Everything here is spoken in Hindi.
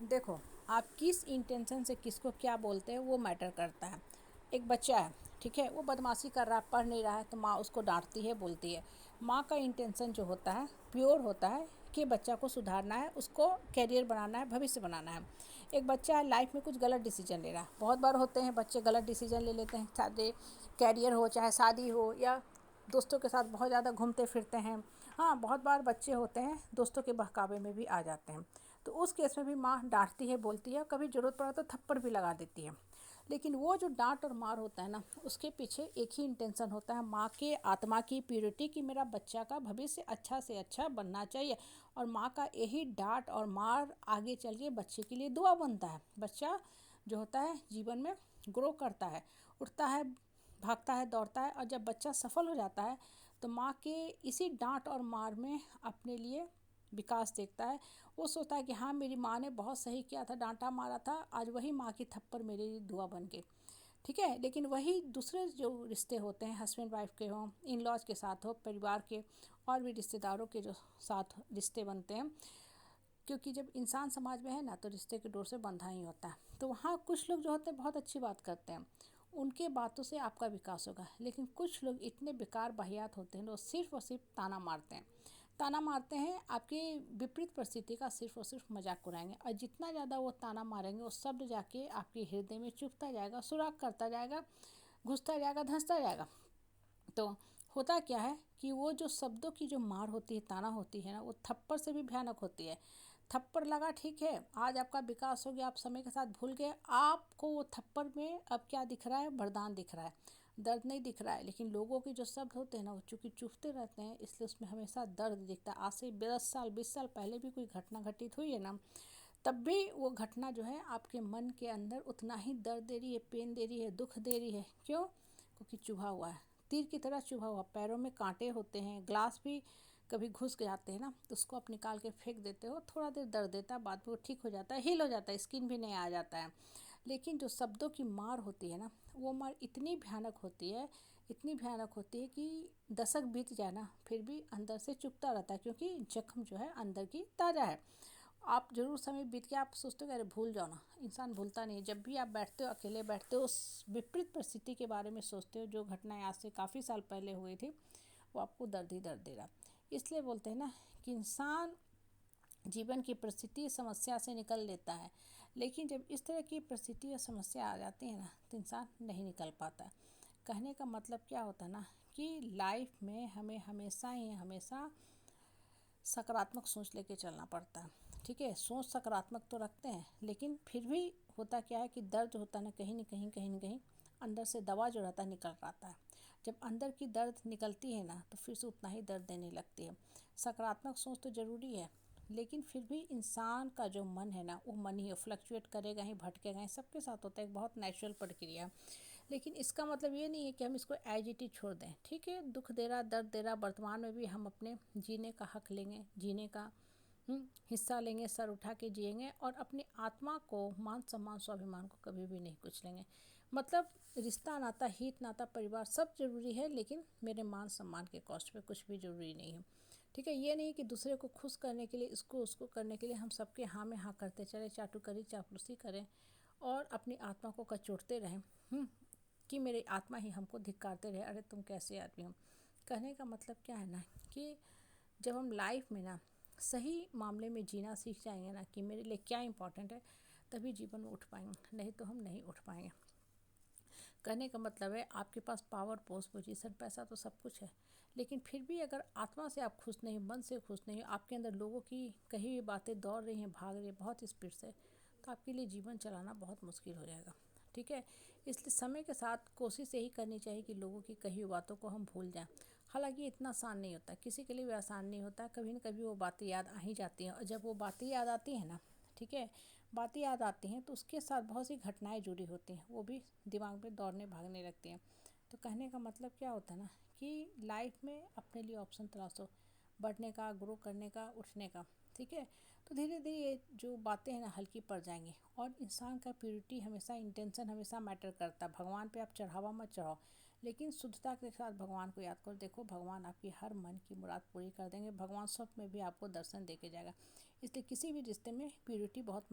देखो, आप किस इंटेंशन से किसको क्या बोलते हैं वो मैटर करता है। एक बच्चा है, ठीक है, वो बदमाशी कर रहा है, पढ़ नहीं रहा है, तो माँ उसको डांटती है, बोलती है। माँ का इंटेंशन जो होता है प्योर होता है कि बच्चा को सुधारना है, उसको कैरियर बनाना है, भविष्य बनाना है। एक बच्चा है लाइफ में कुछ गलत डिसीजन ले रहा है, बहुत बार होते हैं बच्चे गलत डिसीजन ले लेते हैं, चाहे कैरियर हो चाहे शादी हो या दोस्तों के साथ बहुत ज़्यादा घूमते फिरते हैं। हाँ, बहुत बार बच्चे होते हैं दोस्तों के बहकावे में भी आ जाते हैं, तो उस केस में भी माँ डांटती है, बोलती है, कभी ज़रूरत पड़ा तो थप्पड़ भी लगा देती है। लेकिन वो जो डांट और मार होता है ना, उसके पीछे एक ही इंटेंशन होता है, माँ के आत्मा की प्योरिटी, कि मेरा बच्चा का भविष्य अच्छा से अच्छा बनना चाहिए। और माँ का यही डांट और मार आगे चल के बच्चे के लिए दुआ बनता है। बच्चा जो होता है जीवन में ग्रो करता है, उठता है, भागता है, दौड़ता है, और जब बच्चा सफल हो जाता है तो माँ के इसी डांट और मार में अपने लिए विकास देखता है। वो सोचता है कि हाँ, मेरी माँ ने बहुत सही किया था, डांटा मारा था, आज वही माँ की थप्पड़ मेरे लिए दुआ बन गई। ठीक है, लेकिन वही दूसरे जो रिश्ते होते हैं, हस्बैंड वाइफ के हों, इन लॉज के साथ हो, परिवार के और भी रिश्तेदारों के जो साथ रिश्ते बनते हैं, क्योंकि जब इंसान समाज में है ना, तो रिश्ते के डोर से बंधा ही होता है। तो वहाँ कुछ लोग जो होते हैं बहुत अच्छी बात करते हैं, उनके बातों से आपका विकास होगा। लेकिन कुछ लोग इतने बेकार वाहियात होते हैं, जो सिर्फ और सिर्फ ताना मारते हैं, ताना मारते हैं, आपकी विपरीत परिस्थिति का सिर्फ और सिर्फ मजाक उड़ाएंगे। और जितना ज़्यादा वो ताना मारेंगे, वो शब्द जाके आपके हृदय में चुभता जाएगा, सुराख करता जाएगा, घुसता जाएगा, धंसता जाएगा। तो होता क्या है कि वो जो शब्दों की जो मार होती है, ताना होती है ना, वो थप्पड़ से भी भयानक होती है। थप्पड़ लगा, ठीक है, आज आपका विकास हो गया, आप समय के साथ भूल गए, आपको वो थप्पड़ में अब क्या दिख रहा है, वरदान दिख रहा है, दर्द नहीं दिख रहा है। लेकिन लोगों के जो शब्द होते हैं ना, वो चूँकि चुभते रहते हैं, इसलिए उसमें हमेशा दर्द दिखता है। आज से 10 साल 20 साल पहले भी कोई घटना घटित हुई है ना, तब भी वो घटना जो है आपके मन के अंदर उतना ही दर्द दे रही है, पेन दे रही है, दुख दे रही है। क्यों? क्योंकि चुभा हुआ है, तीर की तरह चुभा हुआ। पैरों में कांटे होते हैं, ग्लास भी कभी घुस जाते हैं ना, तो उसको आप निकाल के फेंक देते हो, थोड़ा देर दर्द देता है, बाद में वो ठीक हो जाता है, हील हो जाता है, स्किन भी नहीं आ जाता है। लेकिन जो शब्दों की मार होती है ना, वो मार इतनी भयानक होती है, इतनी भयानक होती है कि दशक बीत जाए ना, फिर भी अंदर से चुभता रहता है, क्योंकि जख्म जो है अंदर की ताज़ा है। आप जरूर समय बीत के आप सोचते हो कि अरे भूल जाओ ना, इंसान भूलता नहीं है। जब भी आप बैठते हो, अकेले बैठते हो, उस विपरीत परिस्थिति के बारे में सोचते हो, जो घटनाएं आज से काफ़ी साल पहले हुई थी, वो आपको दर्द ही दर्द दे रहा। इसलिए बोलते हैं ना कि इंसान जीवन की परिस्थिति समस्या से निकल लेता है, लेकिन जब इस तरह की परिस्थिति या समस्या आ जाती है ना, तो इंसान नहीं निकल पाता। कहने का मतलब क्या होता है ना, कि लाइफ में हमें हमेशा ही हमेशा सकारात्मक सोच लेके चलना पड़ता है। ठीक है, सोच सकारात्मक तो रखते हैं, लेकिन फिर भी होता क्या है कि दर्द जो होता है ना, कहीं ना कहीं अंदर से दवा जो रहता है निकल आता है। जब अंदर की दर्द निकलती है ना, तो फिर से उतना ही दर्द देने लगती है। सकारात्मक सोच तो ज़रूरी है, लेकिन फिर भी इंसान का जो मन है ना, वो मन ही फ्लक्चुएट करेगा ही, भटकेगा ही, सबके साथ होता है, एक बहुत नेचुरल प्रक्रिया। लेकिन इसका मतलब ये नहीं है कि हम इसको एज इट इज छोड़ दें। ठीक है, दुख दे रहा, दर्द दे रहा, वर्तमान में भी हम अपने जीने का हक लेंगे, जीने का हिस्सा लेंगे, सर उठा के जिएंगे, और अपनी आत्मा को, मान सम्मान स्वाभिमान को कभी भी नहीं कुछ लेंगे। मतलब रिश्ता नाता, हित नाता, परिवार सब जरूरी है, लेकिन मेरे मान सम्मान के कॉस्ट पे कुछ भी जरूरी नहीं है। ठीक है, ये नहीं कि दूसरे को खुश करने के लिए, इसको उसको करने के लिए हम सबके हाँ में हाँ करते चले, चाटुकरी चापलूसी करें और अपनी आत्मा को कचोटते रहें, कि मेरी आत्मा ही हमको धिक्कारते रहे, अरे तुम कैसे आदमी हो। कहने का मतलब क्या है ना, कि जब हम लाइफ में ना सही मामले में जीना सीख जाएंगे ना, कि मेरे लिए क्या इम्पोर्टेंट है, तभी जीवन में उठ पाएंगे, नहीं तो हम नहीं उठ पाएंगे। कहने का मतलब है, आपके पास पावर, पोस्ट, पोजीशन, पैसा तो सब कुछ है, लेकिन फिर भी अगर आत्मा से आप खुश नहीं, मन से खुश नहीं, आपके अंदर लोगों की कही हुई बातें दौड़ रही हैं, भाग रही हैं बहुत स्पीड से, तो आपके लिए जीवन चलाना बहुत मुश्किल हो जाएगा। ठीक है, इसलिए समय के साथ कोशिश यही करनी चाहिए कि लोगों की कही हुई बातों को हम भूल जाएं। हालांकि इतना आसान नहीं होता, किसी के लिए भी आसान नहीं होता, कभी न कभी वो बातें याद आ ही जाती हैं, और जब वो बातें याद आती हैं ना, ठीक है, बातें याद आती हैं, तो उसके साथ बहुत सी घटनाएं जुड़ी होती हैं, वो भी दिमाग में दौड़ने भागने लगती हैं। तो कहने का मतलब क्या होता है ना, कि लाइफ में अपने लिए ऑप्शन तलाशो, बढ़ने का, ग्रो करने का, उठने का। ठीक है, तो धीरे धीरे ये जो बातें हैं ना हल्की पड़ जाएंगी, और इंसान का प्योरिटी हमेशा, इंटेंशन हमेशा मैटर करता है। भगवान पे आप चढ़ावा मत चढ़ाओ, लेकिन शुद्धता के साथ भगवान को याद करो। देखो, भगवान आपकी हर मन की मुराद पूरी कर देंगे, भगवान स्वप्न में भी आपको दर्शन दे के जाएगा। इसलिए किसी भी रिश्ते में प्योरिटी बहुत